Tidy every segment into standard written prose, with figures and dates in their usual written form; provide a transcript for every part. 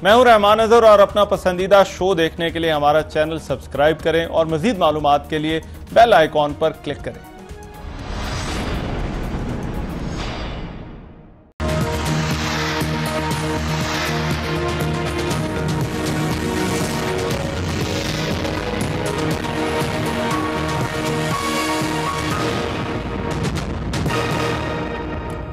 मैं हूं रहमान अजहर और अपना पसंदीदा शो देखने के लिए हमारा चैनल सब्सक्राइब करें और मजीद मालूमात के लिए बेल आइकॉन पर क्लिक करें।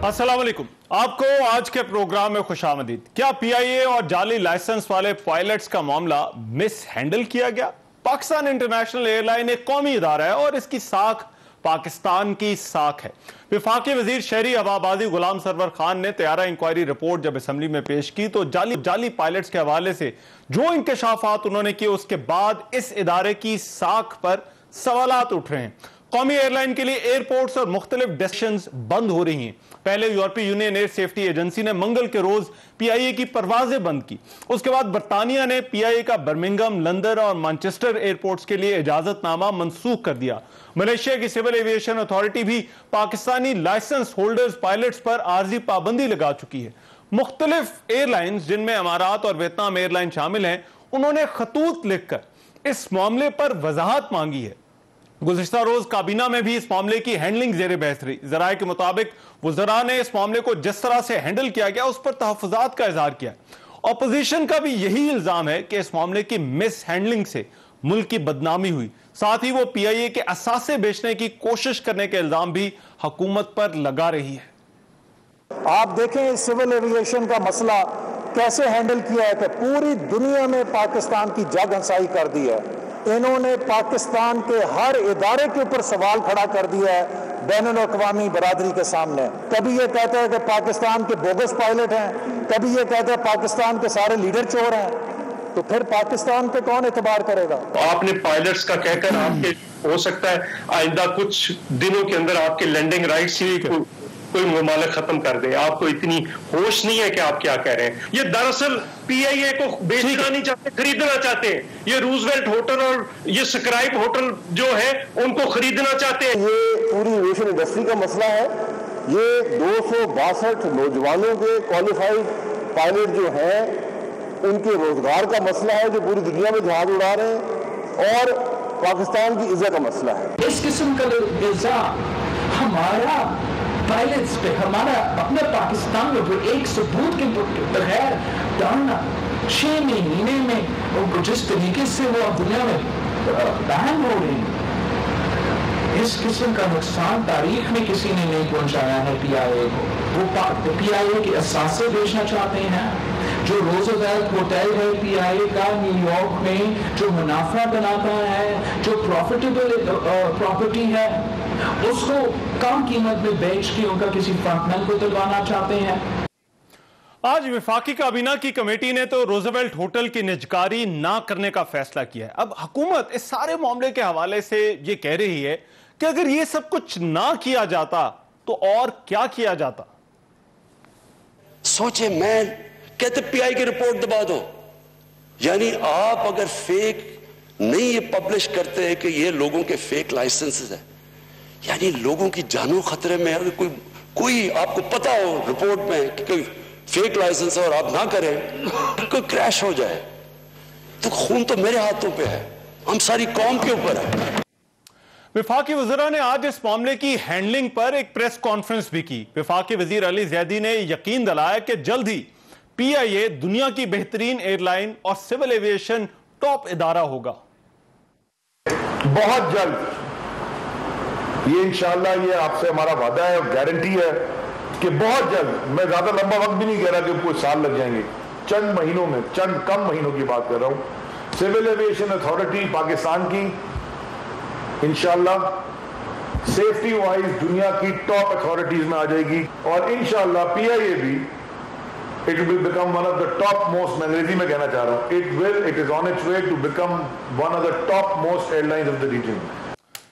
अस्सलाम वालेकुम, आपको आज के प्रोग्राम में खुशामदीद। क्या पीआईए और जाली लाइसेंस वाले पायलट्स का मामला मिस हैंडल किया गया? पाकिस्तान इंटरनेशनल एयरलाइन एक कौमी इदारा है और इसकी साख पाकिस्तान की साख है। वफाकी वजीर शहरी हवाबाजी गुलाम सरवर खान ने तैयारा इंक्वायरी रिपोर्ट जब असेंबली में पेश की तो जाली पायलट्स के हवाले से जो इंकशाफात उन्होंने किए उसके बाद इस इदारे की साख पर सवालात उठ रहे हैं। कौमी एयरलाइन के लिए एयरपोर्ट्स और मुख्तलिफ डेस्टिनेशंस बंद हो रही हैं। पहले यूरोपीय यूनियन एयर सेफ्टी एजेंसी ने मंगल के रोज पीआईए की परवाजें बंद की। उसके बाद बरतानिया ने पीआईए का बर्मिंघम, लंदन और मैनचेस्टर एयरपोर्ट्स के लिए इजाजतनामा मनसूख कर दिया। मलेशिया की सिविल एविएशन अथॉरिटी भी पाकिस्तानी लाइसेंस होल्डर्स पायलट्स पर आर्जी पाबंदी लगा चुकी है। मुख्तलिफ एयरलाइंस जिनमें अमारात और वियतनाम एयरलाइन शामिल हैं, उन्होंने खतूत लिखकर इस मामले पर वजाहत मांगी है। गुज़िश्ता रोज काबीना में भी इस मामले की हैंडलिंग जेर बहस रही। ज़राए के मुताबिक वज़रा ने इस मामले को जिस तरह से हैंडल किया गया उस पर तहफ़्फ़ुज़ात का इज़हार किया। अपोजिशन का भी यही इल्ज़ाम है कि इस मामले की मिस हैंडलिंग से मुल्क की बदनामी हुई। साथ ही वो पीआईए के असासे बेचने की कोशिश करने के इल्ज़ाम भी हुकूमत पर लगा रही है। आप देखें सिविल एविएशन का मसला कैसे हैंडल किया है कि पूरी दुनिया में पाकिस्तान की जग हंसाई कर दी है। इन्होंने पाकिस्तान के हर इदारे के ऊपर सवाल खड़ा कर दिया है बैनुल-अक़वामी बरादरी के सामने। कभी ये कहता है कि पाकिस्तान के बोगस पायलट हैं, कभी ये कहता है पाकिस्तान के सारे लीडर चोर हैं। तो फिर पाकिस्तान पे कौन एतबार करेगा? तो आपने पायलट्स का कहकर आपके हो सकता है आइंदा कुछ दिनों के अंदर आपके लैंडिंग राइट्स ही कोई मुमालिक खत्म कर दे। आपको इतनी होश नहीं है कि आप क्या कह रहे हैं। ये दरअसल पीआईए को बेचना नहीं चाहते, खरीदना चाहते हैं। ये रूजवेल्ट होटल और ये स्क्राइब होटल जो है उनको खरीदना चाहते हैं। ये पूरी एविएशन इंडस्ट्री का मसला है। ये 262 नौजवानों के क्वालिफाइड पायलट जो हैं उनके रोजगार का मसला है, जो पूरी दुनिया में जहाज उड़ा रहे हैं, और पाकिस्तान की इज्जत का मसला है। इस किस्म का इल्जाम हमारा पायलट्स पे, हमारा अपने पाकिस्तान में जो एक सबूत के बगैर डालना 6 महीने में उनको जिस तरीके से वो दुनिया में बैन हो रही है, इस किस्म का नुकसान तारीख में किसी ने नहीं पहुंचाया है पीआईए को। वो पीआईए के असासे बेचना चाहते हैं। जो रोज़वेल्ट होटल है पीआईए का न्यूयॉर्क में, जो मुनाफा बनाता है, जो प्रॉफिटेबल प्रॉपर्टी है, उसको कम कीमत में बेच के उनका किसी फ्रंटमैन को दिलवाना चाहते हैं। आज वफाकी काबीना की कमेटी ने तो रोज़वेल्ट होटल की निजकारी ना करने का फैसला किया है। अब हुकूमत इस सारे मामले के हवाले से ये कह रही है कि अगर ये सब कुछ ना किया जाता तो और क्या किया जाता। सोचे, मैं कहते पीआई की रिपोर्ट दबा दो। यानी आप अगर फेक नहीं ये पब्लिश करते हैं कि ये लोगों के फेक लाइसेंसेस है, यानी लोगों की जानों खतरे में। अगर कोई आपको पता हो रिपोर्ट में कि कोई फेक लाइसेंस है और आप ना करें, कोई क्रैश हो जाए, तो खून तो मेरे हाथों पे है, हम सारी कौम के ऊपर है। वफाकी वज़रा ने आज इस मामले की हैंडलिंग पर एक प्रेस कॉन्फ्रेंस भी की। वफाकी वजीर अली जैदी ने यकीन दिलाया कि जल्द ही पीआईए दुनिया की बेहतरीन एयरलाइन और सिविल एविएशन टॉप इदारा होगा। बहुत जल्द ये इंशाअल्लाह, ये आपसे हमारा वादा है और गारंटी है कि बहुत जल्द, मैं ज्यादा लंबा वक्त भी नहीं कह रहा कि कुछ साल लग जाएंगे, चंद महीनों में, चंद कम महीनों की बात कर रहा हूं, सिविल एविएशन अथॉरिटी पाकिस्तान की इंशाअल्लाह सेफ्टी वाइज दुनिया की टॉप अथॉरिटीज में आ जाएगी। और इंशाअल्लाह पीआईए भी it will become one of the top most, मैं अंग्रेजी में कहना चाह रहा हूं, it is on its way to become one of the top most airlines of the region.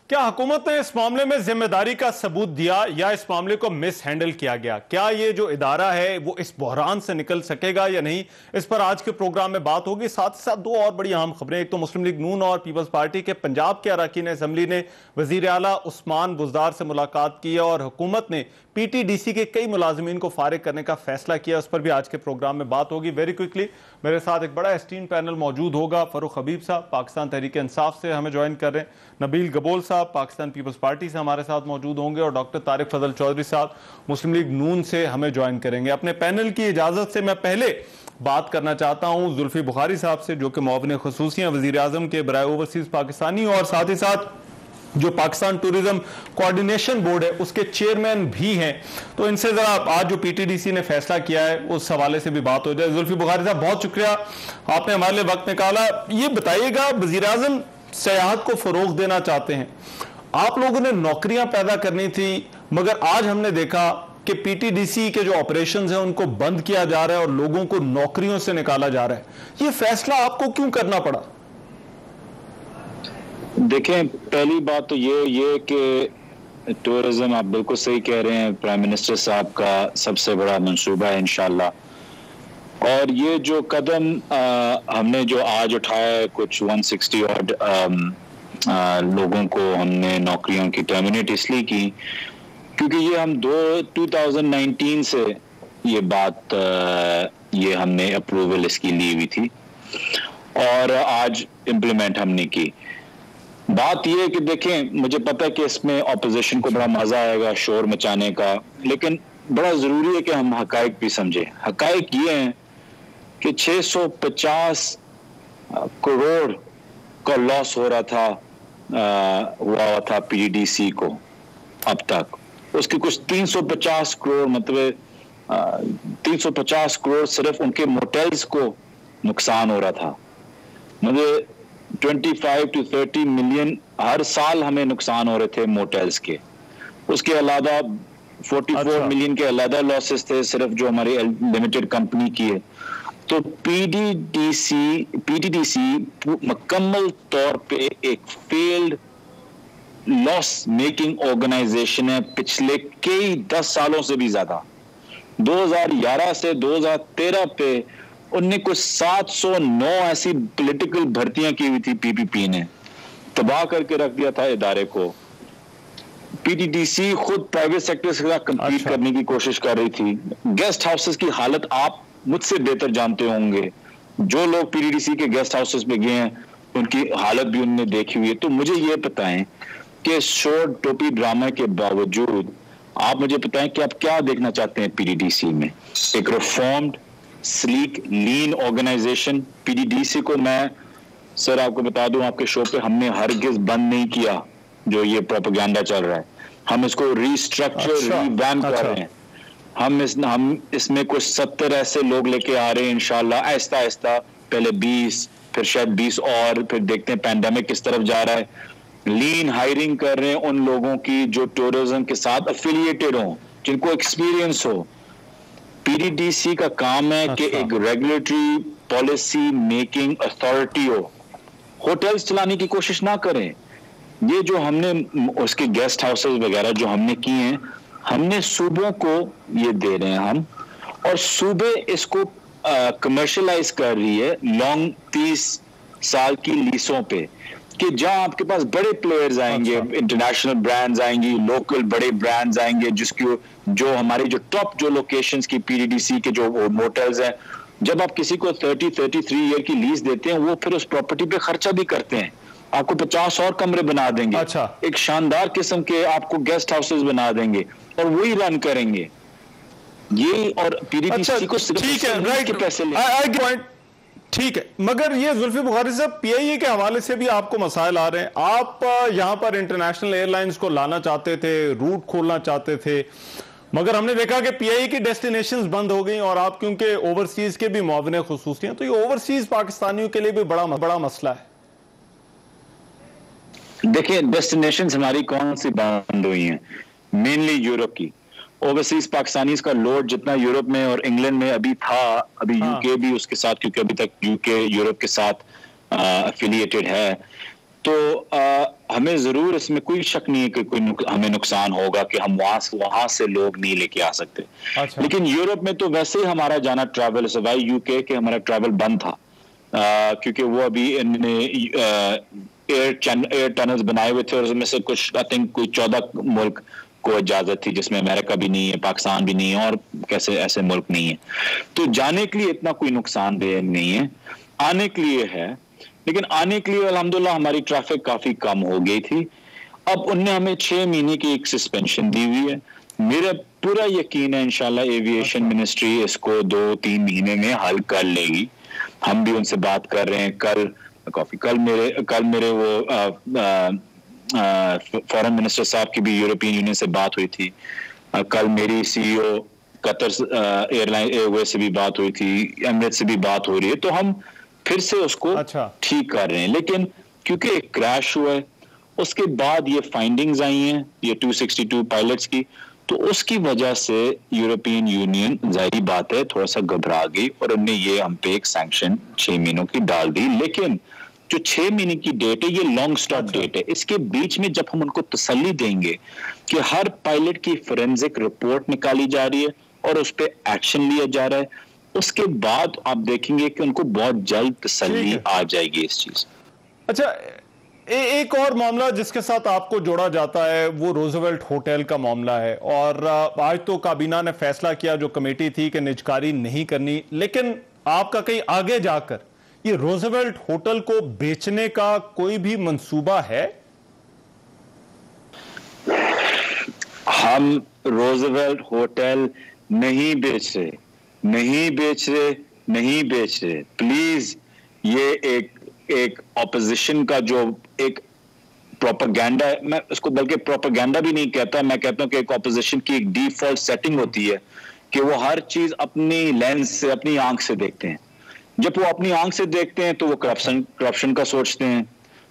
क्या हुकूमत ने इस मामले में जिम्मेदारी का सबूत दिया या इस मामले को मिस हैंडल किया गया? क्या ये जो इदारा है वो इस बहरान से निकल सकेगा या नहीं, इस पर आज के प्रोग्राम में बात होगी। साथ ही साथ दो और बड़ी अहम खबरें। एक तो मुस्लिम लीग नून और पीपल्स पार्टी के पंजाब के अरकान असम्बली ने वजीर आला उस्मान बुज़दार से मुलाकात की और हुकूमत ने PTDC के कई मुलाजमीन को फारिग करने का फैसला किया। उस पर भी आज के प्रोग्राम में बात होगी। वेरी क्विकली मेरे साथ एक बड़ा एस्टीन पैनल मौजूद होगा। फरूख हबीब साहब पाकिस्तान तहरीक इंसाफ से हमें ज्वाइन कर रहे हैं, नबील गबोल साहब पाकिस्तान पीपल्स पार्टी से हमारे साथ मौजूद होंगे और डॉक्टर तारिक फजल चौधरी साहब मुस्लिम लीग नून से हमें ज्वाइन करेंगे। अपने पैनल की इजाजत से मैं पहले बात करना चाहता हूं जुल्फी बुखारी साहब से, जो कि मुआविन खुसूसी हैं वजीर आजम के बराए ओवरसीज पाकिस्तानी और साथ ही साथ जो पाकिस्तान टूरिज्म कोऑर्डिनेशन बोर्ड है उसके चेयरमैन भी हैं। तो इनसे जरा आज जो PTDC ने फैसला किया है उस हवाले से भी बात हो जाए। जुल्फी बुखारी साहब, बहुत शुक्रिया आपने हमारे लिए वक्त निकाला। ये बताइएगा, वजीर आजम सयाहत को फरोग देना चाहते हैं, आप लोगों ने नौकरियां पैदा करनी थी, मगर आज हमने देखा कि PTDC के जो ऑपरेशंस हैं उनको बंद किया जा रहा है और लोगों को नौकरियों से निकाला जा रहा है। ये फैसला आपको क्यों करना पड़ा? देखें, पहली बात तो ये कि टूरिज्म, आप बिल्कुल सही कह रहे हैं, प्राइम मिनिस्टर साहब का सबसे बड़ा मंसूबा है इंशाल्लाह। और ये जो कदम हमने जो आज उठाया है, कुछ 160 ऑड लोगों को हमने नौकरियों की टर्मिनेट इसलिए की क्योंकि ये हम 2019 से ये बात ये हमने अप्रूवल इसकी ली हुई थी और आज इम्प्लीमेंट हमने की। बात यह है कि देखें, मुझे पता है कि इसमें ऑपोजिशन को बड़ा मजा आएगा शोर मचाने का, लेकिन बड़ा जरूरी है कि हम हकाइक भी समझें। हकाइक ये हैं कि 650 करोड़ का लॉस हो रहा था हुआ था PTDC को अब तक। उसके कुछ 350 करोड़ मतलब 350 करोड़ सिर्फ उनके मोटेल्स को नुकसान हो रहा था। मुझे 25 to 30 मिलियन हर साल हमें नुकसान हो रहे थे मोटेल्स के। उसके अलावा 44 मिलियन के अलग लॉसेस थे सिर्फ जो हमारी लिमिटेड कंपनी की है। तो PTDC मुकम्मल तौर पे एक फेल्ड लॉस मेकिंग ऑर्गेनाइजेशन है पिछले कई 10 सालों से भी ज्यादा। 2011 से 2013 पे उनने कुछ 709 ऐसी पॉलिटिकल भर्तियां की हुई थी। PPP ने तबाह करके रख दिया था इदारे को। PTDC खुद प्राइवेट सेक्टर के साथ कंपीट करने की कोशिश कर रही थी। गेस्ट हाउसेस की हालत आप मुझसे बेहतर जानते होंगे, जो लोग PTDC के गेस्ट हाउसेस में गए हैं उनकी हालत भी उन्होंने देखी हुई है। तो मुझे ये बताएं कि शोर टोपी ड्रामा के बावजूद आप मुझे बताएं कि आप क्या देखना चाहते हैं PTDC में? एक रिफॉर्म्ड स्लीक लीन ऑर्गेनाइजेशन। PTDC को मैं सर आपको बता दूं, आपके शो पे हमने हरगिज बंद नहीं किया जो ये प्रोपेगेंडा चल रहा है। हम इसको रीस्ट्रक्चर रीवैम्प कर रहे हैं। हम इसमें कुछ 70 ऐसे लोग लेके आ रहे हैं इंशाल्लाह, आहिस्ता आहिस्ता, पहले 20 फिर शायद 20 और फिर देखते हैं पैंडेमिक किस तरफ जा रहा है। लीन हायरिंग कर रहे हैं उन लोगों की जो टूरिज्म के साथ एफिलिएटेड हो, जिनको एक्सपीरियंस हो। PTDC का काम है कि एक रेगुलेटरी पॉलिसी मेकिंग अथॉरिटी हो। होटल्स चलाने की कोशिश ना करें। ये जो हमने उसके गेस्ट हाउसेस वगैरह जो हमने किए हैं, हमने सूबों को ये दे रहे हैं हम, और सूबे इसको कमर्शलाइज कर रही है लॉन्ग 30 साल की लीसों पे, कि जहां आपके पास बड़े प्लेयर्स आएंगे, इंटरनेशनल ब्रांड्स आएंगी, लोकल बड़े ब्रांड्स आएंगे, जिसकी जो हमारी जो टॉप जो लोकेशंस की PTDC के जो मोटर्स हैं, जब आप किसी को 33 ईयर की लीज देते हैं, वो फिर उस प्रॉपर्टी पे खर्चा भी करते हैं। आपको 50 और कमरे बना देंगे, एक शानदार किस्म के आपको गेस्ट हाउसेस बना देंगे और वही रन करेंगे। ये और PTDC को सिर्फ के पैसे लेंगे। ठीक है, मगर ये जुल्फी बुखारी साहब PIA के हवाले से भी आपको मसाइल आ रहे हैं। आप यहां पर इंटरनेशनल एयरलाइंस को लाना चाहते थे, रूट खोलना चाहते थे, मगर हमने देखा कि PIA की डेस्टिनेशंस बंद हो गई और आप क्योंकि ओवरसीज के भी मुआविन खुसूसी हैं, तो ये ओवरसीज पाकिस्तानियों के लिए भी बड़ा मसला है। देखिए, डेस्टिनेशंस हमारी कौन सी बंद हुई हैं? मेनली यूरोप की। ओवरसीज पाकिस्तानीज का लोड जितना यूरोप में और इंग्लैंड में अभी था, अभी UK भी उसके साथ, क्योंकि अभी तक UK यूरोप के साथ एफिलिएटेड है, तो हमें जरूर इसमें कोई शक नहीं है कि कोई हमें नुकसान होगा कि हम वहां से लोग नहीं लेके आ सकते। अच्छा। लेकिन यूरोप में तो वैसे ही हमारा जाना ट्रैवल, सवाई यूके के हमारा ट्रैवल बंद था, क्योंकि वो अभी इन्होंने एयर टनल्स बनाए हुए थे और उसमें से कुछ आई थिंक कोई 14 मुल्क को इजाजत थी, जिसमें अमेरिका भी नहीं है, पाकिस्तान भी नहीं है और कैसे ऐसे मुल्क नहीं है। तो जाने के लिए इतना कोई नुकसानदेह नहीं है, आने के लिए है। लेकिन आने के लिए अल्हम्दुलिल्लाह हमारी ट्रैफिक काफी कम हो गई थी। अब उनने हमें 6 महीने की एक सस्पेंशन दी हुई है। मेरा पूरा यकीन है इंशाल्लाह एविएशन मिनिस्ट्री इसको 2-3 महीने में हल कर लेगी। हम भी उनसे बात कर रहे हैं। कल मेरे वो फॉरेन मिनिस्टर साहब की भी यूरोपियन यूनियन से बात हुई थी। कल मेरी सीईओ कतर एयरवेज से भी बात हुई थी, एमिरेट्स से भी बात हो रही है। तो हम फिर से उसको ठीक कर रहे हैं। लेकिन क्योंकि एक क्रैश हुआ है, उसके बाद ये फाइंडिंग्स आई हैं ये 262 पायलट्स की, तो उसकी वजह से यूरोपियन यूनियन जाहिर बात है थोड़ा सा घबरा गई और उन्होंने ये हम पे एक सैंक्शन 6 महीनों की डाल दी। लेकिन जो 6 महीने की डेट है ये लॉन्ग स्टॉप डेट है। इसके बीच में जब हम उनको तसल्ली देंगे कि हर पायलट की फोरेंसिक रिपोर्ट निकाली जा रही है और उस पर एक्शन लिया जा रहा है, उसके बाद आप देखेंगे कि उनको बहुत जल्द तसल्ली आ जाएगी इस चीज। अच्छा, एक और मामला जिसके साथ आपको जोड़ा जाता है वो रोजवेल्ट होटल का मामला है। और आज तो काबीना ने फैसला किया, जो कमेटी थी, कि निजकारी नहीं करनी। लेकिन आपका कहीं आगे जाकर ये रोजवेल्ट होटल को बेचने का कोई भी मंसूबा है? हम रोजवेल्ट होटल नहीं बेच रहे। प्लीज, ये एक ऑपोजिशन का जो एक प्रोपेगेंडा है, मैं उसको बल्कि प्रोपेगेंडा भी नहीं कहता, मैं कहता हूं कि एक ऑपोजिशन की एक डिफॉल्ट सेटिंग होती है कि वो हर चीज अपनी लेंस से, अपनी आंख से देखते हैं। जब वो अपनी आंख से देखते हैं तो वो करप्शन का सोचते हैं,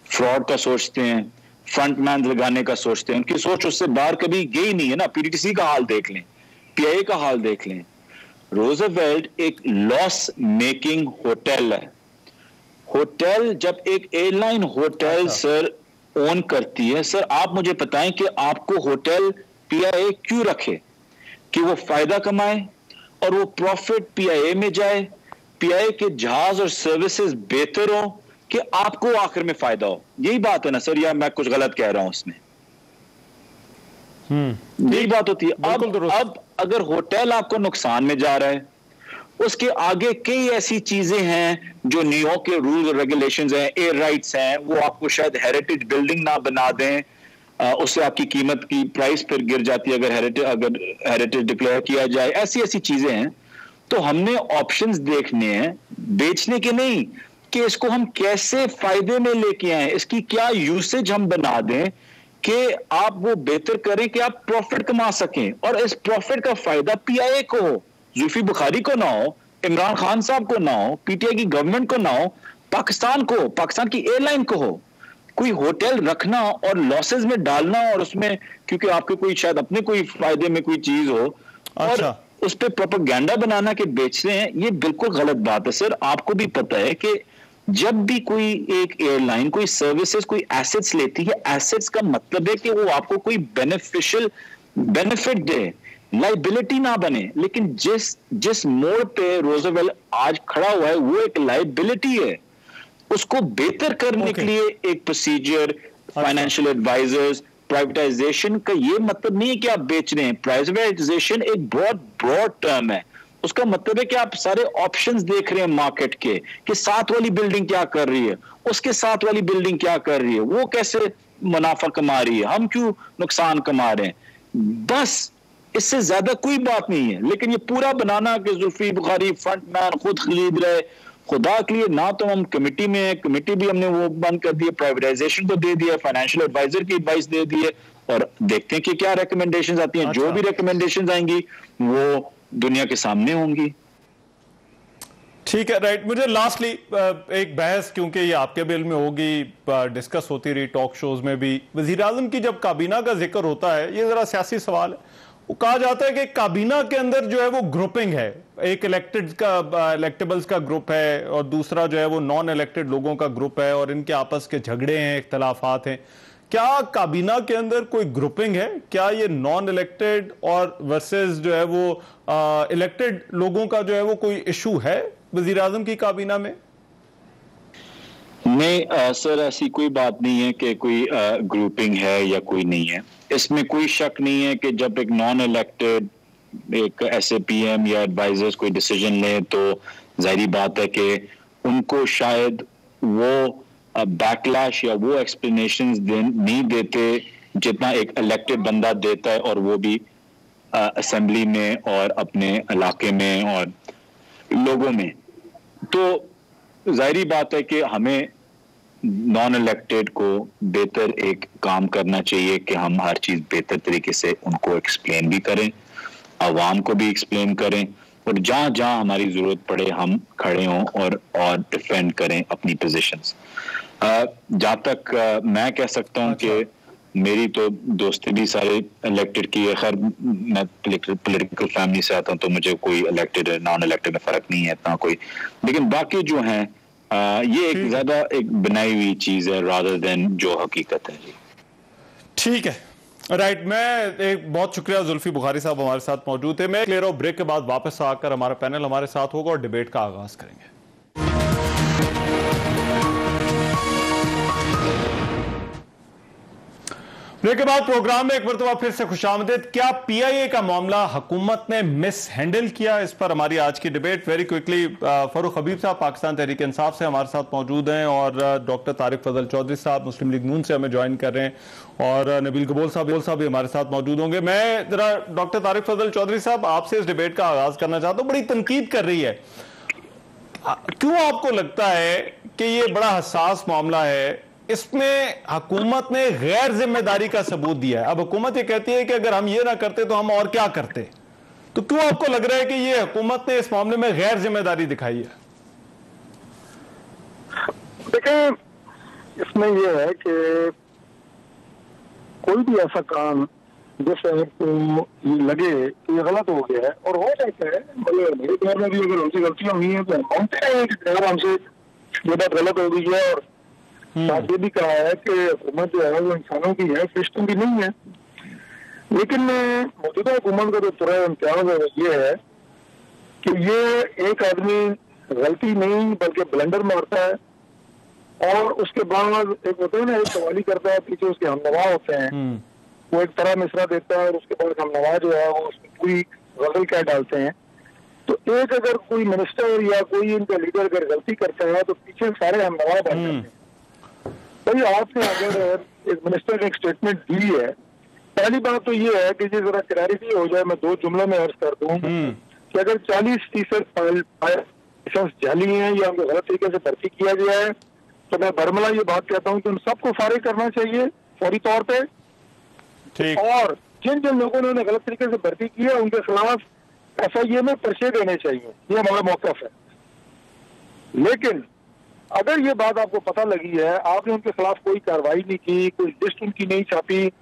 फ्रॉड का सोचते हैं, फ्रंट मैन लगाने का सोचते हैं। उनकी सोच उससे बाहर कभी गई नहीं है ना। पीटीसी का हाल देख लें, पीआईए का हाल देख लें। रोजवेल्ट एक लॉस मेकिंग होटल है। होटल जब एक एयरलाइन होटल सर ओन करती है, सर आप मुझे बताएं कि आपको होटल पीआईए क्यों रखे? कि वो फायदा कमाए और वो प्रॉफिट पीआईए में जाए, पीआईए के जहाज और सर्विसेज बेहतर हो कि आपको आखिर में फायदा हो। यही बात है ना सर, या मैं कुछ गलत कह रहा हूं इसमें? यही बात होती है। अब अगर होटल आपको नुकसान में जा रहा है, उसके आगे कई ऐसी चीजें हैं जो न्यूयॉर्क के रूल और रेगुलेशंस हैं, एयर राइट्स हैं, वो आपको शायद हेरिटेज बिल्डिंग ना बना दें, उससे आपकी कीमत की प्राइस पर गिर जाती है अगर हेरिटेज डिक्लेयर किया जाए। ऐसी चीजें हैं। तो हमने ऑप्शंस देखने हैं, बेचने के नहीं, कि इसको हम कैसे फायदे में लेके आए, इसकी क्या यूसेज हम बना दें कि आप वो बेहतर करें कि आप प्रॉफिट कमा सकें और इस प्रॉफिट का फायदा पीआईए को हो, जुल्फी बुखारी को ना हो, इमरान खान साहब को ना हो, पीटीआई की गवर्नमेंट को ना हो, पाकिस्तान को, पाकिस्तान की एयरलाइन को हो। कोई होटल रखना और लॉसेस में डालना और उसमें क्योंकि आपके कोई शायद अपने कोई फायदे में कोई चीज हो और उस पर प्रोपेगेंडा बनाना के बेच रहे हैं, ये बिल्कुल गलत बात है। सर आपको भी पता है कि जब भी कोई एक एयरलाइन कोई सर्विसेज कोई एसेट्स लेती है, एसेट्स का मतलब है कि वो आपको कोई बेनिफिट दे, लाइबिलिटी ना बने। लेकिन जिस मोड़ पे रोजवेल्ट आज खड़ा हुआ है वो एक लाइबिलिटी है। उसको बेहतर करने के लिए एक प्रोसीजर, फाइनेंशियल एडवाइजर्स, प्राइवेटाइजेशन का ये मतलब नहीं है कि आप बेच रहे हैं। प्राइवेटाइजेशन एक बहुत ब्रॉड टर्म है। उसका मतलब है कि आप सारे ऑप्शंस देख रहे हैं मार्केट के, कि साथ वाली बिल्डिंग क्या कर रही है, उसके साथ वाली बिल्डिंग क्या कर रही है, वो कैसे मुनाफा कमा रही है, हम क्यों नुकसान कमा रहे हैं। बस इससे ज्यादा कोई बात नहीं है। लेकिन ये पूरा बनाना कि जुल्फी बुखारी फ्रंटमैन खुद खरीद रहे, खुदा के लिए ना तो हम कमेटी में है, कमेटी भी हमने वो बंद कर दी है, प्राइवेटाइजेशन को दे दिया, फाइनेंशियल एडवाइजर की एडवाइस दे दी है और देखते हैं कि क्या रिकमेंडेशंस आती हैं। जो भी रिकमेंडेशंस आएंगी वो दुनिया के सामने होंगी। ठीक है, राइट। मुझे लास्टली एक बहस, क्योंकि ये आपके बिल में होगी, डिस्कस होती रही टॉक शोज में भी, वजीर आजम की जब काबीना का जिक्र होता है, ये जरा सियासी सवाल है, कहा जाता है कि काबीना के अंदर जो है वो ग्रुपिंग है, एक इलेक्टेबल्स का ग्रुप है और दूसरा जो है वो नॉन इलेक्टेड लोगों का ग्रुप है और इनके आपस के झगड़े हैं, इख्तलाफात हैं। क्या काबीना के अंदर कोई ग्रुपिंग है? क्या ये नॉन इलेक्टेड और वर्सेस जो है वो इलेक्टेड लोगों का जो है वो कोई इशू है वजीर आजम की काबीना में? नहीं सर, ऐसी कोई बात नहीं है कि कोई ग्रुपिंग है या कोई नहीं है। इसमें कोई शक नहीं है कि जब एक नॉन इलेक्टेड एक SAPM या एडवाइजर्स कोई डिसीजन ले तो जाहिर बात है कि उनको शायद वो बैकलैश या वो एक्सप्लेनेशंस नहीं देते जितना एक इलेक्टेड बंदा देता है, और वो भी असेंबली में और अपने इलाके में और लोगों में। तो जाहिर बात है कि हमें नॉन इलेक्टेड को बेहतर एक काम करना चाहिए कि हम हर चीज बेहतर तरीके से उनको एक्सप्लेन भी करें, आवाम को भी एक्सप्लेन करें, और जहां जहां हमारी जरूरत पड़े हम खड़े हों और डिफेंड करें अपनी पोजीशंस। जहां तक मैं कह सकता हूं कि मेरी तो दोस्ती भी सारे इलेक्टेड की है। खैर मैं पॉलिटिकल फैमिली से आता हूं तो मुझे कोई इलेक्टेड नॉन इलेक्टेड में फर्क नहीं है इतना कोई, लेकिन बाकी जो हैं ये एक ज्यादा एक बनाई हुई चीज है रादर देन जो हकीकत है। जी ठीक है, राइट। मैं एक बहुत शुक्रिया, जुल्फी बुखारी साहब हमारे साथ मौजूद थे। मैं ले रहा हूं ब्रेक के बाद वापस आकर हमारा पैनल हमारे साथ होगा और डिबेट का आगाज करेंगे। ब्रेक के बाद प्रोग्राम में एक मरतबा फिर से खुशामदीद। क्या PIA का मामला हुकूमत ने मिस हैंडल किया? इस पर हमारी आज की डिबेट। वेरी क्विकली फरूख हबीब साहब पाकिस्तान तहरीक इंसाफ से हमारे साथ मौजूद हैं और डॉक्टर तारिक फजल चौधरी साहब मुस्लिम लीग नून से हमें ज्वाइन कर रहे हैं और नबील कबूल साहब भी हमारे साथ मौजूद होंगे। मैं जरा डॉक्टर तारिक फजल चौधरी साहब आपसे इस डिबेट का आगाज करना चाहता हूं। बड़ी तनकीद कर रही है, क्यों आपको लगता है कि ये बड़ा हसास मामला है, इसमें हुकूमत ने गैर जिम्मेदारी का सबूत दिया है? अब हुकूमत ये कहती है कि अगर हम ये ना करते तो हम और क्या करते, तो क्यों आपको लग रहा है कि ये हुकूमत ने इस मामले में गैर जिम्मेदारी दिखाई है? देखें, इसमें यह है कि कोई भी ऐसा काम जिससे आपको ये लगे कि ये गलत हो गया है, और हो जाता है, मतलब मेरे ख्याल में भी अगर उनसे गलतियां हुई हैं तो हम मानते हैं कि हमसे ये बात गलत हो गई है। और साथ ये भी कहा है कि हुकूमत जो है वो इंसानों की है, सिस्टम की नहीं है। लेकिन मौजूदा हुकूमत का जो पूरा इम्तियाज है ये है कि ये एक आदमी गलती नहीं बल्कि ब्लंडर मारता है और उसके बाद एक होता है ना, एक सवाली करता है, पीछे उसके हमनवा होते हैं, वो एक तरह मिसरा देता है और उसके बाद हमनवा जो है वो उसमें पूरी गजल कह डालते हैं। तो एक अगर कोई मिनिस्टर या कोई इनका लीडर अगर गलती करता है तो पीछे सारे हमनवा बन जाते हैं। भाई आपने अगर एक मिनिस्टर ने एक स्टेटमेंट दी है, पहली बात तो ये है कि ये जरा क्लैरिटी हो जाए, मैं 2 जुमलों में अर्ज कर दूं कि अगर 40% जाली हैं या उनको गलत तरीके से भर्ती किया गया है तो मैं बरमला ये बात कहता हूं कि उन सबको फारिग करना चाहिए फौरी तौर पे। और जिन जिन लोगों ने गलत तरीके से भर्ती की है उनके खिलाफ FIA में पर्चे देने चाहिए, ये हमारा मौक़िफ़ है। लेकिन अगर ये बात आपको पता लगी है, आपने उनके खिलाफ कोई कार्रवाई नहीं की, कोई लिस्ट उनकी नहीं छापी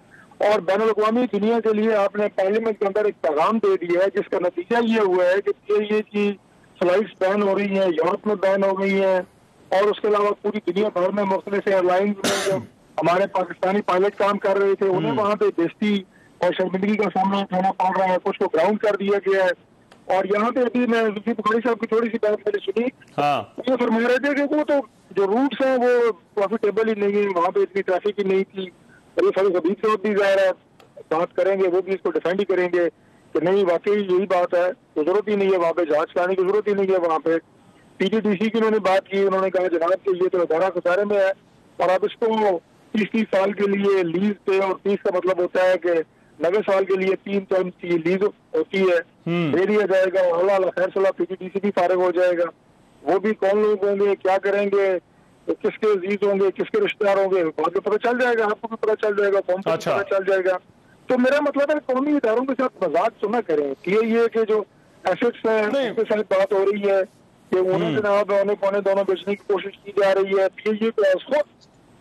और बैनुल-अक़वामी दुनिया के लिए आपने पार्लियामेंट के अंदर एक पैगाम दे दिया है जिसका नतीजा ये हुआ है कि PIA की फ्लाइट्स बैन हो रही हैं, यूरोप में बैन हो गई हैं और उसके अलावा पूरी दुनिया भर में मुख्तलिफ एयरलाइंस में जो हमारे पाकिस्तानी पायलट काम कर रहे थे उन्हें वहाँ पे बेइज्जती और शर्मिंदगी का सामना उठाना पड़ रहा है, कुछ को ग्राउंड कर दिया गया है। और यहाँ पे अभी मैं जुल्फी बुखारी साहब की थोड़ी सी बात मैंने सुनी, ये फरमा रहे थे कि वो तो जो रूट्स हैं वो प्रॉफिटेबल ही नहीं है, वहाँ पे इतनी ट्रैफिक ही नहीं थी। और ये फरूख हबीब साहब भी ज़ाहिर है बात करेंगे, वो भी इसको डिफेंड ही करेंगे कि नहीं वाकई यही बात है, तो जरूरत ही नहीं है वहाँ पे जहाज कराने की जरूरत ही नहीं है। वहाँ पे PTDC की उन्होंने बात की, उन्होंने कहा जनाब कि ये तो अदारा खसारे में है और अब इसको 30 साल के लिए लीज पे, और 30 का मतलब होता है कि 90 साल के लिए 3 टर्म की लीज होती है, दे दिया जाएगा और अल्लाह खैर सलाह PTDC भी फारिग हो जाएगा। वो भी कौन लोग होंगे, क्या करेंगे, तो किसके अजीज होंगे, किसके रिश्तेदार होंगे, बाद में पता चल जाएगा, आपको भी पता चल जाएगा, कौन सा पता चल जाएगा। तो मेरा मतलब है कौमी इदारों के साथ मजाक तो ना करें कि ये कि जो एसेट्स हैं उनके साथ बात हो रही है कि उन्हें जनाब औने पौने दोनों बेचने की कोशिश की जा रही है। ये तो खुद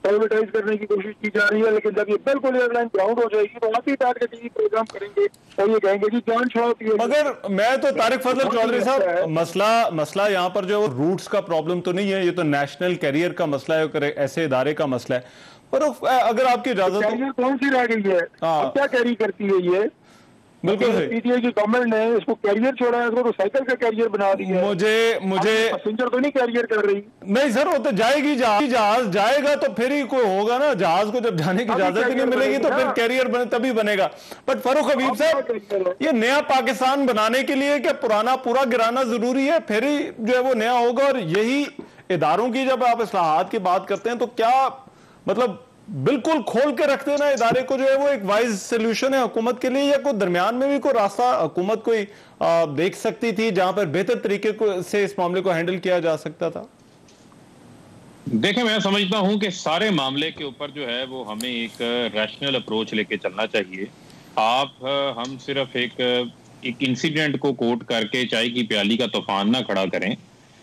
प्राइवेटाइज करने की कोशिश की जा रही है, लेकिन जब ये बिल्कुल एयरलाइन ग्राउंड हो जाएगी तो आप ही बैठ के टीवी प्रोग्राम करेंगे और ये कहेंगे जी जान छुड़ाओ। मगर मैं तो तारिक फजल चौधरी साहब, मसला यहाँ पर जो रूट्स का प्रॉब्लम तो नहीं है, ये तो नेशनल कैरियर का मसला है, ऐसे इदारे का मसला है। पर अगर आपकी इजाजत, कैरियर कौन सी रह गई है, क्या कैरी करती है ये? बिल्कुल पीटीआई की गवर्नमेंट ने इसको कैरियर छोड़ा है, इसको तो साइकिल का कैरियर बना दिया है। मुझे पैसेंजर तो नहीं कैरियर कर रही। नहीं सर, वो तो जाएगी, जहाज जाएगा तो फिर ही कोई होगा ना। जहाज को जब जाने की इजाजत ही नहीं मिलेगी तो फिर कैरियर तभी बनेगा। बट फरूख हबीब साहब, ये नया पाकिस्तान बनाने के लिए क्या पुराना पूरा गिराना जरूरी है? फिर ही जो है वो नया होगा। और यही इदारों की जब आप इस्लाहात की बात करते हैं तो क्या मतलब बिल्कुल खोल के रख देना इदारे को जो है वो एक वाइज सोल्यूशन है हुकूमत के लिए, या कोई दरमियान में भी कोई रास्ता हुकूमत कोई देख सकती थी जहां पर बेहतर तरीके से इस मामले को हैंडल किया जा सकता था? देखें, मैं समझता हूं कि सारे मामले के ऊपर जो है वो हमें एक रैशनल अप्रोच लेके चलना चाहिए। हम सिर्फ एक इंसिडेंट को कोट करके चाय की प्याली का तूफान ना खड़ा करें।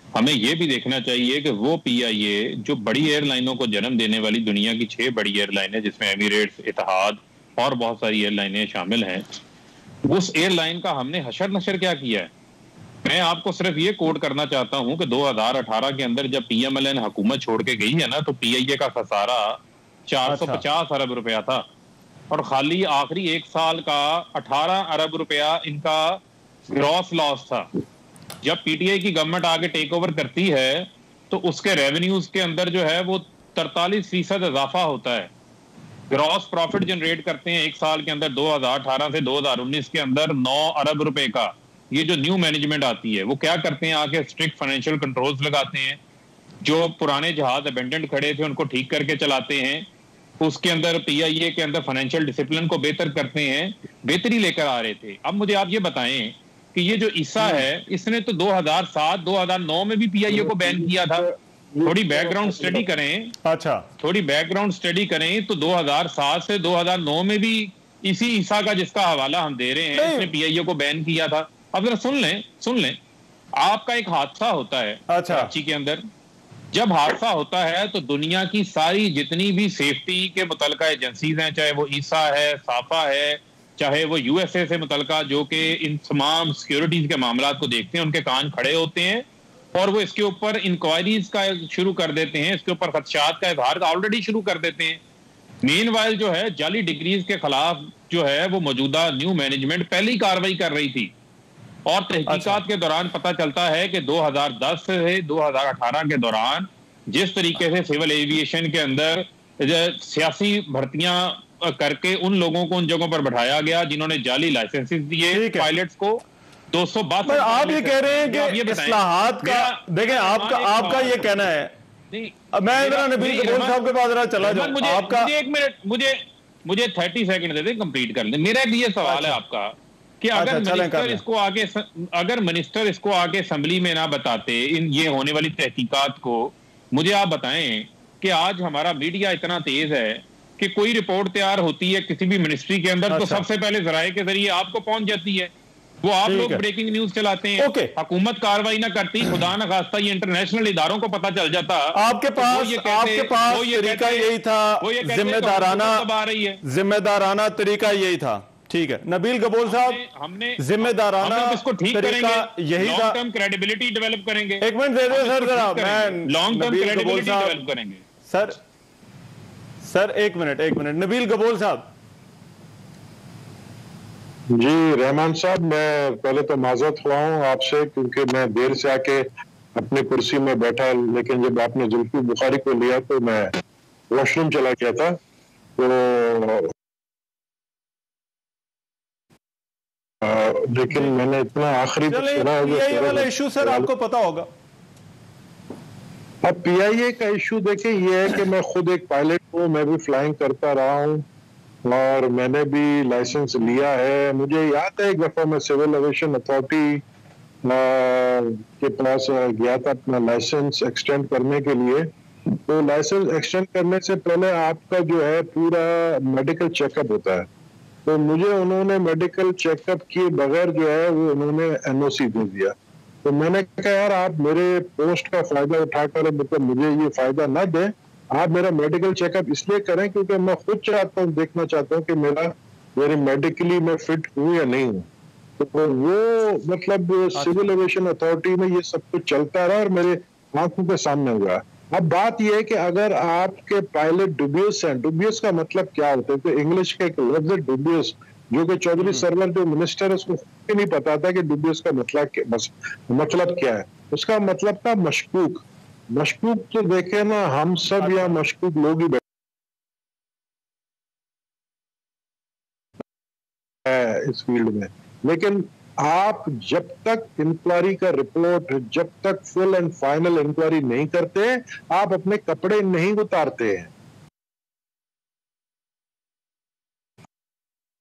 हमें यह भी देखना चाहिए कि वो पीआईए जो बड़ी एयरलाइनों को जन्म देने वाली दुनिया की 6 बड़ी एयरलाइनें, जिसमें एमिरेट्स, इतिहाद और बहुत सारी एयरलाइनें शामिल हैं, उस एयरलाइन का हमने हशर नशर क्या किया है? मैं आपको सिर्फ ये कोट करना चाहता हूं कि 2018 के अंदर जब पीएमएलएन हुकूमत छोड़ के गई है ना, तो पीआईए का खसारा 450 अरब रुपया था और खाली आखिरी 1 साल का 18 अरब रुपया इनका ग्रॉस लॉस था। जब पीटीआई की गवर्नमेंट आगे टेक ओवर करती है तो उसके रेवेन्यूज के अंदर जो है वो 43% इजाफा होता है। ग्रॉस प्रॉफिट जनरेट करते हैं 1 साल के अंदर 2018 से 2019 के अंदर 9 अरब रुपए का। ये जो न्यू मैनेजमेंट आती है वो क्या करते हैं, आके स्ट्रिक्ट फाइनेंशियल कंट्रोल्स लगाते हैं, जो पुराने जहाज अबेंडेंट खड़े थे उनको ठीक करके चलाते हैं, उसके अंदर पीआईए के अंदर फाइनेंशियल डिसिप्लिन को बेहतर करते हैं, बेहतरी लेकर आ रहे थे। अब मुझे आप ये बताएं कि ये जो ईसा है इसने तो 2007-2009 में भी पीआईए को बैन किया था। थोड़ी बैकग्राउंड स्टडी करें, थोड़ी बैकग्राउंड स्टडी करें तो 2007 से 2009 में भी इसी ईसा का जिसका हवाला हम दे रहे हैं इसने पीआईए को बैन किया था। अब जरा सुन लें, आपका एक हादसा होता है कराची के अंदर। जब हादसा होता है तो दुनिया की सारी जितनी भी सेफ्टी के मुतल्लिका एजेंसीज हैं, चाहे वो ईसा है, साफा है, चाहे वो यूएसए से मुतल्लिका जो कि इन तमाम सिक्योरिटीज के मामलात को देखते हैं, उनके कान खड़े होते हैं और वो इसके ऊपर इंक्वायरीज का शुरू कर देते हैं, इसके ऊपर खदशात का इजहार ऑलरेडी शुरू कर देते हैं। मीनवाइल जो है जाली डिग्रीज के खिलाफ जो है वो मौजूदा न्यू मैनेजमेंट पहली कार्रवाई कर रही थी और तहकीकात के दौरान पता चलता है कि 2010 से 2018 के दौरान जिस तरीके से सिविल एविएशन के अंदर सियासी भर्तियां करके उन लोगों को उन जगहों पर बैठाया गया जिन्होंने जाली लाइसेंसेस दिए पायलट्स को। 262 आप ये कह रहे हैं कि इस्लाहात का, देखें आपका ये कहना है, मैं नबील कबूल साहब के पास चला जाऊं, आपका मुझे 30 सेकंड दे दें, कंप्लीट कर लें। मेरा एक ये सवाल है आपका कि अगर मिनिस्टर इसको आगे असेंबली में ना बताते इन ये होने वाली तहकीकात को, मुझे आप बताएं कि आज हमारा मीडिया इतना तेज है कि कोई रिपोर्ट तैयार होती है किसी भी मिनिस्ट्री के अंदर तो सबसे पहले जराए के जरिए आपको पहुंच जाती है, वो आप लोग ब्रेकिंग न्यूज चलाते हैं। हुकूमत कार्रवाई ना करती, खुदा न खास्ता ये इंटरनेशनल इदारों को पता चल जाता। आपके पास तरीका यही था, जिम्मेदाराना तरीका यही था। ठीक है नबील कबूल साहब, हमने जिम्मेदाराना इसको ठीक करेंगे, यही था, लॉन्ग टर्म क्रेडिबिलिटी डेवलप करेंगे। एक मिनट दे दो सर जरा, मैं लॉन्ग टर्म क्रेडिबिलिटी डेवलप करेंगे। सर एक मिनट नबील कबूल साहब। जी रहमान साहब, मैं पहले तो माजरत हुआ हूँ आपसे क्योंकि मैं देर से आके अपनी कुर्सी में बैठा, लेकिन जब आपने जुल्फी बुखारी को लिया तो मैं वॉशरूम चला गया था। तो लेकिन मैंने इतना आखिरी ये वाला इशू सर आपको पता होगा। अब पीआईए का इशू देखें, ये है कि मैं खुद एक पायलट हूँ, मैं भी फ्लाइंग करता रहा हूँ और मैंने भी लाइसेंस लिया है। मुझे याद है एक दफा मैं सिविल एविएशन अथॉरिटी के पास गया था अपना लाइसेंस एक्सटेंड करने के लिए। तो लाइसेंस एक्सटेंड करने से पहले आपका जो है पूरा मेडिकल चेकअप होता है, तो मुझे उन्होंने मेडिकल चेकअप किए बगैर जो है वो उन्होंने एनओसी दे दिया। तो मैंने कहा यार आप मेरे पोस्ट का फायदा उठाकर मतलब मुझे ये फायदा ना दें, आप मेरा मेडिकल चेकअप इसलिए करें क्योंकि मैं खुद चाहता हूँ, देखना चाहता हूँ कि मेरे मेडिकली मैं फिट हूँ या नहीं हूँ। तो वो मतलब सिविल एविएशन अथॉरिटी में ये सब कुछ चलता रहा और मेरे आंखों के सामने हुआ। अब बात यह है कि अगर आपके पायलट डुबियस हैं, डुबियस का मतलब क्या होता है? तो इंग्लिश का एक लफ्ज है डुबियस, जो कि चौधरी सरवर जो मिनिस्टर है उसको नहीं पता था कि डुबियस का मतलब क्या है। उसका मतलब था मशकूक। मशकूक तो देखे ना, हम सब या मशकूक लोग ही बैठे इस फील्ड में, लेकिन आप जब तक इंक्वायरी का रिपोर्ट, जब तक फुल एंड फाइनल इंक्वायरी नहीं करते, आप अपने कपड़े नहीं उतारते हैं,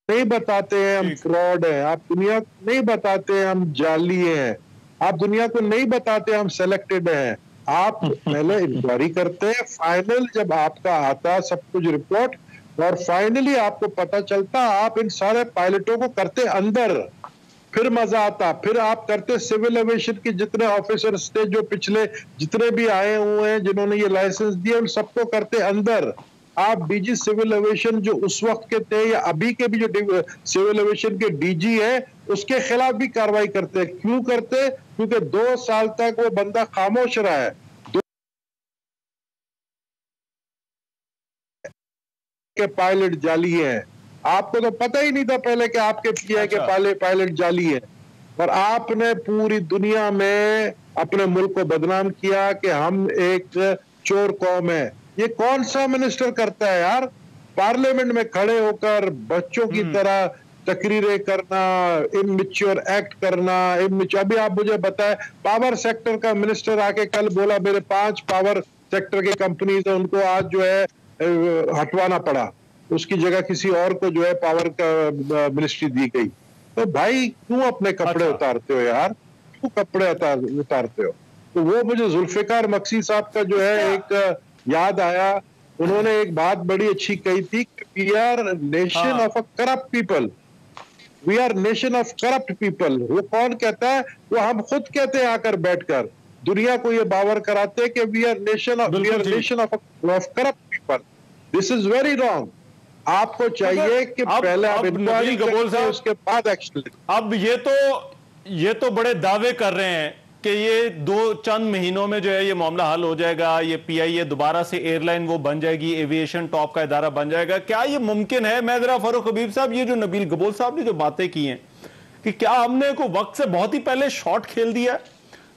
नहीं बताते हैं हम फ्रॉड हैं, आप दुनिया को नहीं बताते हैं हम जाली हैं, आप दुनिया को नहीं बताते हम सेलेक्टेड हैं। आप पहले इंक्वायरी करते हैं, फाइनल जब आपका आता है सब कुछ रिपोर्ट और फाइनली आपको पता चलता, आप इन सारे पायलटों को करते अंदर, फिर मजा आता, फिर आप करते सिविल एविएशन के जितने ऑफिसर्स थे जो पिछले जितने भी आए हुए हैं जिन्होंने ये लाइसेंस दिए, उन सबको करते अंदर। आप डीजी सिविल एविएशन जो उस वक्त के थे या अभी के भी जो सिविल एविएशन के डीजी है उसके खिलाफ भी कार्रवाई करते हैं। क्यों करते? क्योंकि 2 साल तक वो बंदा खामोश रहा है, के पायलट जाली हैं। आपको तो पता ही नहीं था पहले कि आपके पीआई के पायलट जाली है, और आपने पूरी दुनिया में अपने मुल्क को बदनाम किया कि हम एक चोर कौम है। ये कौन सा मिनिस्टर करता है यार? पार्लियामेंट में खड़े होकर बच्चों की तरह तकरीरें करना, इमैच्योर एक्ट करना, अभी आप मुझे बताएं, पावर सेक्टर का मिनिस्टर आके कल बोला मेरे 5 पावर सेक्टर की कंपनीज है उनको आज जो है हटवाना पड़ा, उसकी जगह किसी और को जो है पावर का मिनिस्ट्री दी गई। तो भाई क्यों अपने कपड़े उतारते हो यार? क्यों कपड़े उतारते हो? तो वो मुझे जुल्फिकार मक्सी साहब का जो है एक याद आया। उन्होंने एक बात बड़ी अच्छी कही थी, we are nation of a corrupt people, we are nation of corrupt people. वो कौन कहता है? वो हम खुद कहते हैं आकर बैठकर, दुनिया को ये बावर कराते हैं कि we are nation of corrupt people. This is very wrong. आपको चाहिए कि पहले आप इंक्वायरी करें, उसके बाद एक्शन लें। अब ये तो बड़े दावे कर रहे हैं कि ये 2 चंद महीनों में जो है ये मामला हल हो जाएगा, ये पीआईए दोबारा से एयरलाइन वो बन जाएगी, एविएशन टॉप का इदारा बन जाएगा। क्या ये मुमकिन है? मैं जरा फारूक हबीब साहब, ये जो नबील गबोल साहब ने जो बातें की हैं कि क्या हमने को वक्त से बहुत ही पहले शॉट खेल दिया है?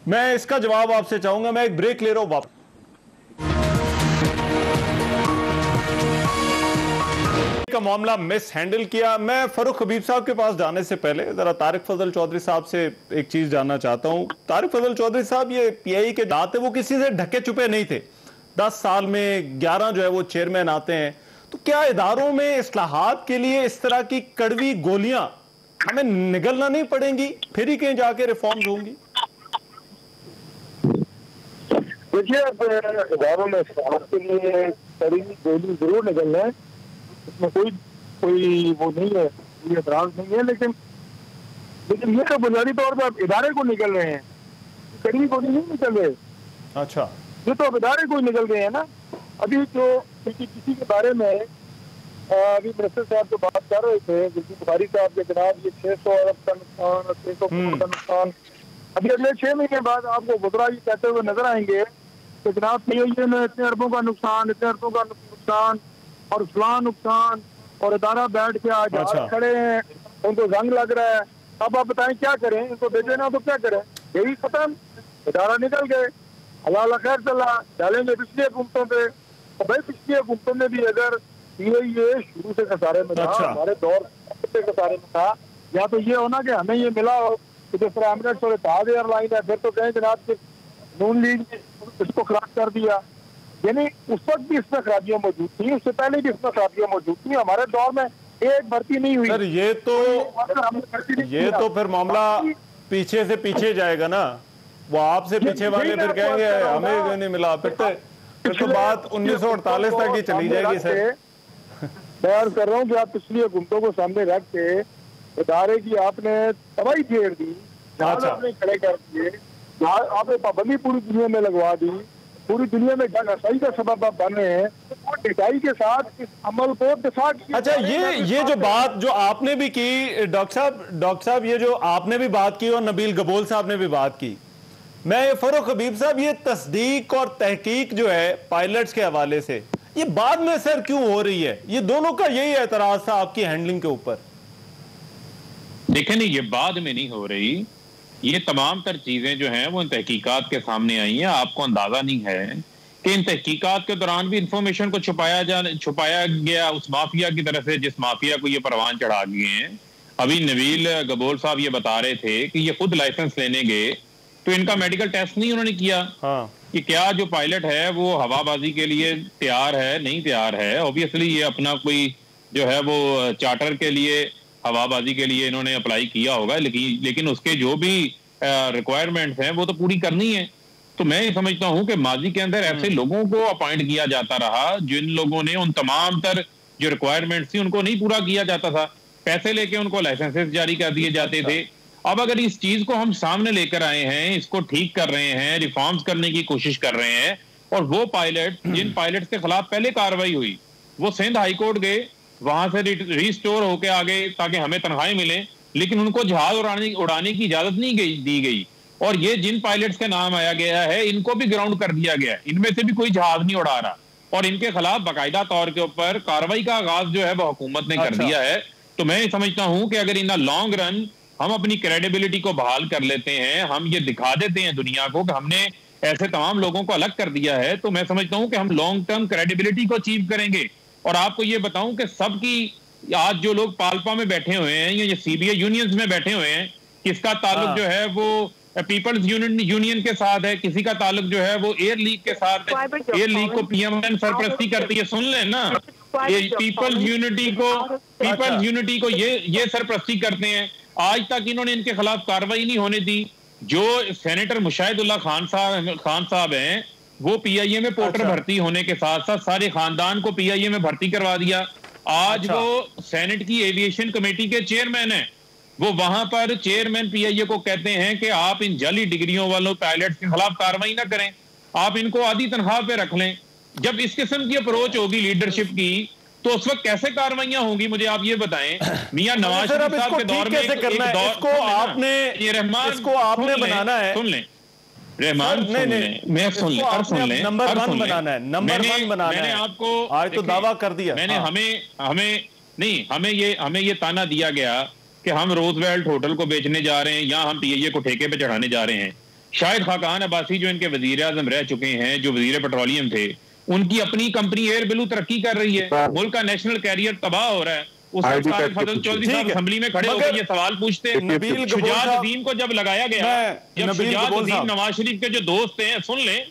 मैं इसका जवाब आपसे चाहूंगा। मैं एक ब्रेक ले रहा हूं, वापस का मामला मिस हैंडल किया। मैं फारूक हबीब साहब के पास जाने से पहले जरा तारिक फजल चौधरी साहब से एक चीज जानना चाहता हूं। तारिक फजल चौधरी साहब, ये पीआई के दाते वो किसी से ढके छुपे नहीं थे। 10 साल में 11 जो है वो चेयरमैन आते हैं। तो क्या इदारों में इस्लाहात के लिए इस तरह की कड़वी गोलियां हमें निगलना नहीं पड़ेंगी, फिर ही कहीं जाके रिफॉर्म्स होंगी? देखिए, अब इदारों में इस्लाहात के लिए कड़ी गोली जरूर निकलना है, इसमें कोई वो नहीं है, कोई एतराज नहीं है, लेकिन ये तो बुनियादी तौर पर अब इदारे को निकल रहे हैं, कड़ी गोली नहीं निकल रहे। अच्छा, ये तो अब इदारे को निकल रहे हैं ना। अभी जो किसी के बारे में अभी मिनिस्टर साहब जो बात कर रहे थे, जल्दी बुखारी साहब के जनाब, ये 600 अरब का नुकसान, 600 करोड़ का नुकसान, अभी अगले 6 महीने बाद आपको वज़रा ये कहते हुए नजर आएंगे कि जनाब पीआईए में इतने अरबों का नुकसान, इतने अरबों का नुकसान और फलां नुकसान, और इदारा बैठ के आज खड़े हैं, उनको जंग लग रहा है। अब आप बताएं क्या करें? इनको भेजे ना तो क्या करें? यही खत्म, इदारा निकल गए, अल्लाह खैर चला, डालेंगे पिछली हुकूमतों पे। और भाई पिछली हुकूमतों में भी अगर ये शुरू से खसारे में था, हमारे दौर से खसारे में था, या तो ये होना कि हमें ये मिला हो कि जिस तरह एमिरेट्स और इत्तेहाद एयरलाइन है, फिर तो कहें जनाब कि नून लीग ने इसको खराब कर दिया। यानी उस वक्त भी इसमें खराबियां मौजूद थी, उससे पहले भी इसमें खराबियां मौजूद थी। हमारे दौर में एक भर्ती नहीं हुई सर। ये तो फिर मामला पीछे से पीछे जाएगा ना, वो आपसे पीछे वाले फिर कहेंगे हमें नहीं मिला, फिर तो बात 1948 तक ही चली जाएगी। सर मैं कर रहा हूँ कि आप पिछली हुकूमतों को सामने रख के इदारे की आपने तबाही छेड़ दी, आपने खड़े कर दिए, आपने पाबंदी पूरी दुनिया में लगवा दी, पूरी दुनिया में जंग हसाई का सबब आप बन रहे हैं, तो डिटाई के साथ इस अमल को दिफा कीजिए। अच्छा, ये जो बात जो आपने भी की डॉक्टर साहब, ये जो आपने भी बात की और नबील गबोल साहब ने भी बात की, मैं फरूख हबीब साहब, ये तस्दीक और तहकीक जो है पायलट्स के हवाले से, ये बाद में सर क्यों हो रही है? ये दोनों का यही एतराज था आपकी हैंडलिंग के ऊपर। देखें नहीं, ये बाद में नहीं हो रही, ये तमाम तर चीजें जो हैं वो इन तहकीकात के सामने आई हैं। आपको अंदाजा नहीं है कि इन तहकीकात के दौरान भी इंफॉर्मेशन को छुपाया गया उस माफिया की तरफ से जिस माफिया को ये परवान चढ़ा दिए हैं। अभी नबील गबोल साहब ये बता रहे थे कि ये खुद लाइसेंस लेने गए तो इनका मेडिकल टेस्ट नहीं उन्होंने किया कि क्या जो पायलट है वो हवाबाजी के लिए तैयार है, नहीं तैयार है। ऑब्वियसली ये अपना कोई जो है वो चार्टर के लिए, हवाबाजी के लिए इन्होंने अप्लाई किया होगा, लेकिन उसके जो भी रिक्वायरमेंट्स हैं वो तो पूरी करनी है। तो मैं समझता हूं कि माजी के अंदर ऐसे लोगों को अपॉइंट किया जाता रहा जिन लोगों ने उन तमाम तर जो रिक्वायरमेंट्स थी उनको नहीं पूरा किया जाता था, पैसे लेके उनको लाइसेंसेस जारी कर दिए जाते थे। अब अगर इस चीज को हम सामने लेकर आए हैं, इसको ठीक कर रहे हैं, रिफॉर्म्स करने की कोशिश कर रहे हैं, और वो पायलट जिन पायलट्स के खिलाफ पहले कार्रवाई हुई वो सिंध हाईकोर्ट गए, वहां से रिस्टोर होके आ गए ताकि हमें तनख्वाहें मिले, लेकिन उनको जहाज उड़ाने की इजाजत नहीं दी गई। और ये जिन पायलट्स के नाम आया गया है इनको भी ग्राउंड कर दिया गया, इनमें से भी कोई जहाज नहीं उड़ा रहा, और इनके खिलाफ बाकायदा तौर के ऊपर कार्रवाई का आगाज जो है वो हुकूमत ने कर दिया है। तो मैं समझता हूं कि अगर इन द लॉन्ग रन हम अपनी क्रेडिबिलिटी को बहाल कर लेते हैं, हम ये दिखा देते हैं दुनिया को कि हमने ऐसे तमाम लोगों को अलग कर दिया है, तो मैं समझता हूं कि हम लॉन्ग टर्म क्रेडिबिलिटी को अचीव करेंगे। और आपको ये बताऊं कि सबकी आज जो लोग पाल्पा में बैठे हुए हैं या सीबीआई यूनियंस में बैठे हुए हैं, किसका ताल्लुक जो है वो पीपल्स यूनियन के साथ है, किसी का ताल्लुक जो है वो एयर लीग के साथ है। एयर लीग को पीएमएन सरपरस्ती करती है, सुन लें ना, ये पीपल्स यूनिटी को ये सरपरस्ती करते हैं। आज तक इन्होंने इनके खिलाफ कार्रवाई नहीं होने दी। जो सेनेटर मुशाहिदुल्लाह खान साहब हैं वो पीआईए में पोर्टर भर्ती होने के साथ साथ सारे खानदान को पीआईए में भर्ती करवा दिया। आज वो सेनेट की एविएशन कमेटी के चेयरमैन हैं, वो वहां पर चेयरमैन पीआईए को कहते हैं कि आप इन जाली डिग्रियों वालों पायलट्स के खिलाफ कार्रवाई ना करें, आप इनको आधी तनख्वाह पे रख लें। जब इस किस्म की अप्रोच होगी लीडरशिप की तो उस वक्त कैसे कार्रवाइयां होंगी, मुझे आप ये बताएं। मियां नवाज शरीफ साहब के दौर में इसको आपने बनाना है, सुन लें रहमान, मैं सुन लें, नंबर 1 बनाना है, नंबर 1 बनाना है। मैंने आपको आज तो दावा कर दिया, मैंने हमें ये ताना दिया गया कि हम रोजवेल्ट होटल को बेचने जा रहे हैं या हम पीआईए को ठेके पे चढ़ाने जा रहे हैं। शायद खाकान अब्बासी जो इनके वजीर आजम रह चुके हैं, जो वजीर पेट्रोलियम थे, उनकी अपनी कंपनी एयर ब्लू तरक्की कर रही है, मुल्क का नेशनल कैरियर तबाह हो रहा है। उस वक्त फजल चौधरी साहब असेंबली में खड़े होकर ये सवाल पूछते हैं। शुजात अजीम को जब लगाया गया, जब शुजात अजीम नवाज शरीफ के जो दोस्त हैं, सुन लें,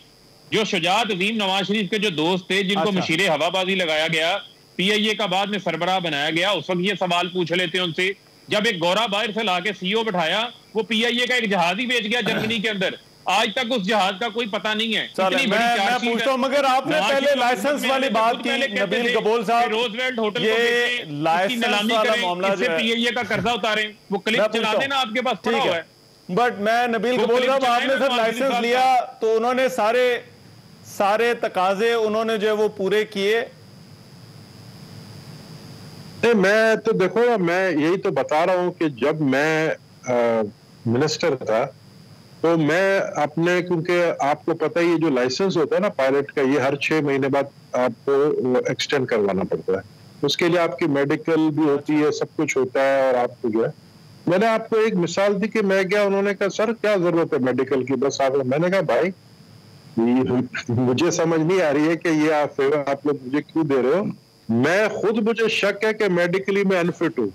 जो शुजात अजीम नवाज शरीफ के जो दोस्त थे जिनको मुशीर हवाबाजी लगाया गया, पीआईए का बाद में सरबराह बनाया गया, उस वक्त ये सवाल पूछ लेते हैं उनसे। जब एक गोरा बाहर से लाके सीईओ बैठाया, वो पीआईए का एक जहाज ही बेच गया जर्मनी के अंदर, आज तक उस जहाज का कोई पता नहीं है। मैं पूछता हूं, मगर आपने पहले लाइसेंस वाली बात की, नबील गबोल साहब, रोजवेल्ट होटल ये लाइसेंस वाला मामला जो है, पीआईए का कर्जा उतारें, वो क्लिप चला देना, आपके पास पड़ा हुआ है। बट मैं नबील गबोल साहब, आपने सर लाइसेंस लिया तो उन्होंने सारे तकाजे उन्होंने जो है वो पूरे किए। मैं तो देखो, मैं यही तो बता रहा हूं कि जब मैं मिनिस्टर था तो मैं अपने, क्योंकि आपको पता ही है जो लाइसेंस होता है ना पायलट का, ये हर 6 महीने बाद आपको एक्सटेंड करवाना पड़ता है। उसके लिए आपकी मेडिकल भी होती है, सब कुछ होता है, और आपको जो है, मैंने आपको एक मिसाल दी कि मैं गया, उन्होंने कहा सर क्या जरूरत है मेडिकल की, बस आप। मैंने कहा भाई मुझे समझ नहीं आ रही है कि ये आप लोग मुझे क्यों दे रहे हो। मैं खुद, मुझे शक है कि मेडिकली मैं अनफिट हूँ,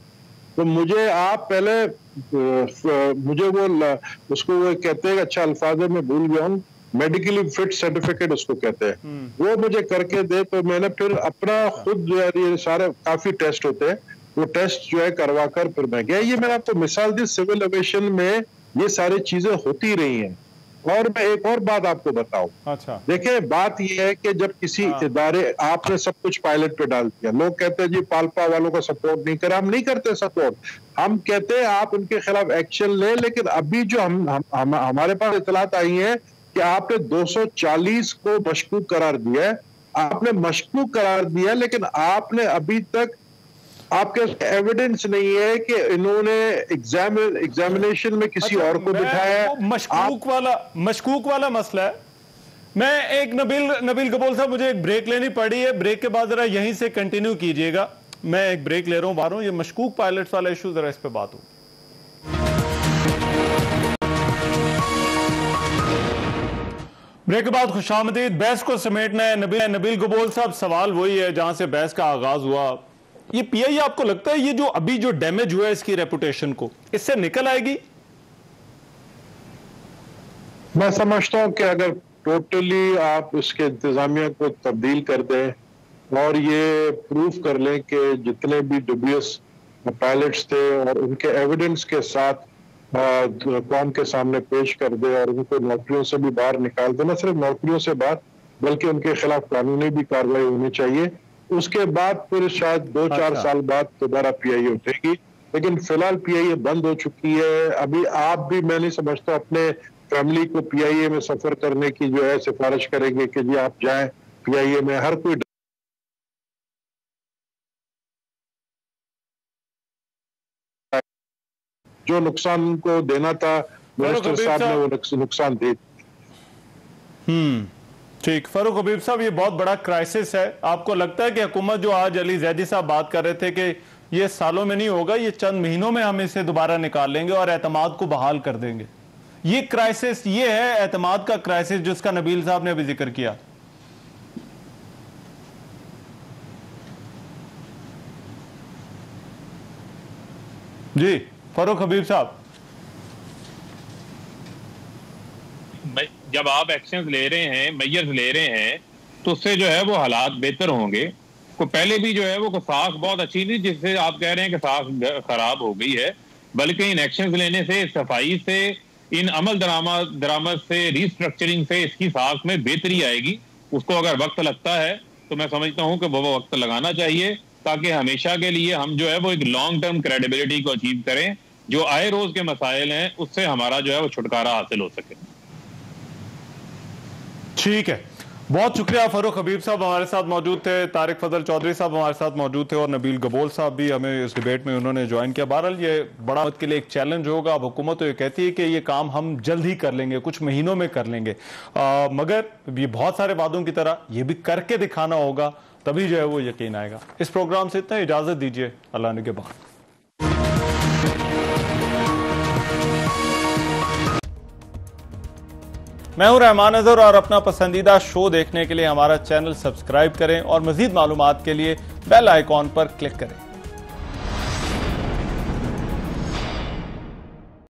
तो मुझे आप पहले मुझे वो उसको वो कहते हैं, अच्छा अल्फाज में भूल गया हूँ, मेडिकली फिट सर्टिफिकेट उसको कहते हैं, वो मुझे करके दे। तो मैंने फिर अपना खुद जो है, ये सारे काफी टेस्ट होते हैं, वो टेस्ट जो है करवा कर फिर मैं गया। ये मैंने आपको मिसाल दी, सिविल एविएशन में ये सारी चीजें होती रही हैं। और मैं एक और बात आपको बताऊं, अच्छा देखिए बात यह है कि जब किसी इदारे, आपने सब कुछ पायलट पे डाल दिया, लोग कहते हैं जी पाल्पा वालों को सपोर्ट नहीं करें, हम नहीं करते सपोर्ट, हम कहते हैं आप उनके खिलाफ एक्शन लें। लेकिन अभी जो हमारे पास इतलात आई हैं कि आपने 240 को मशकूक करार दिया है, आपने मशकूक करार दिया, लेकिन आपने अभी तक आपके एविडेंस नहीं है कि इन्होंने एग्जामिनेशन में किसी और को बिठाया है। मशकूक वाला मसला है। मैं एक नबील कबूल साहब, मुझे एक ब्रेक लेनी पड़ी है, ब्रेक के बाद जरा यहीं से कंटिन्यू कीजिएगा। मैं एक ब्रेक ले रहा हूं, बाहर हूं। ये मशकूक पायलट्स वाला इशू, जरा इस पे बात हो। ब्रेक के बाद खुशामदीद। बहस को समेटना है नबील कबूल साहब, सवाल वही है जहां से बहस का आगाज हुआ। ये पीआईए आपको लगता है ये जो अभी जो डैमेज हुआ है इसकी रेपुटेशन को, इससे निकल आएगी? मैं समझता हूं कि अगर टोटली आप उसके इंतजामिया को तब्दील कर दें और ये प्रूफ कर लें कि जितने भी डब्ल्यूएस पायलट्स थे और उनके एविडेंस के साथ कौम के सामने पेश कर दे और उनको नौकरियों से भी बाहर निकाल दे, न सिर्फ नौकरियों से बाहर बल्कि उनके खिलाफ कानूनी भी कार्रवाई होनी चाहिए। उसके बाद फिर शायद 2-4 साल बाद दोबारा पीआईए उठेगी, लेकिन फिलहाल पीआईए बंद हो चुकी है। अभी आप भी, मैं नहीं समझता अपने फैमिली को पीआईए में सफर करने की जो है सिफारिश करेंगे कि जी आप जाएं पीआईए में। हर कोई जो नुकसान को देना था मिनिस्टर साहब ने वो नुकसान दे। ठीक, फारूक हबीब साहब, ये बहुत बड़ा क्राइसिस है। आपको लगता है कि हुकूमत, जो आज अली जैदी साहब बात कर रहे थे कि ये सालों में नहीं होगा, ये चंद महीनों में हम इसे दोबारा निकाल लेंगे और एतमाद को बहाल कर देंगे, ये क्राइसिस, ये है एतमाद का क्राइसिस जिसका नबील साहब ने अभी जिक्र किया? जी फारूक हबीब साहब, जब आप एक्शंस ले रहे हैं, मेजर्स ले रहे हैं, तो उससे जो है वो हालात बेहतर होंगे। को पहले भी जो है वो साख बहुत अच्छी थी, जिससे आप कह रहे हैं कि साख खराब हो गई है, बल्कि इन एक्शंस लेने से, सफाई से, इन अमल दरामद से, रिस्ट्रक्चरिंग से इसकी साख में बेहतरी आएगी। उसको अगर वक्त लगता है तो मैं समझता हूं कि वो वक्त लगाना चाहिए, ताकि हमेशा के लिए हम जो है वो एक लॉन्ग टर्म क्रेडिबिलिटी को अचीव करें। जो आए रोज के मसाइल हैं उससे हमारा जो है वो छुटकारा हासिल हो सके। ठीक है, बहुत शुक्रिया। फारूक हबीब साहब हमारे साथ मौजूद थे, तारिक फजल चौधरी साहब हमारे साथ मौजूद थे और नबील गबोल साहब भी हमें इस डिबेट में उन्होंने ज्वाइन किया। बहरहाल ये बड़ा मत के लिए एक चैलेंज होगा। अब हुकूमत तो ये कहती है कि ये काम हम जल्द ही कर लेंगे, कुछ महीनों में कर लेंगे, मगर ये बहुत सारे वादों की तरह ये भी करके दिखाना होगा, तभी जो है वो यकीन आएगा। इस प्रोग्राम से इतना, इजाजत दीजिए, अल्लाह ने के बाद। मैं हूं रहमान अजहर और अपना पसंदीदा शो देखने के लिए हमारा चैनल सब्सक्राइब करें और मजीद मालूमात के लिए बेल आइकॉन पर क्लिक करें।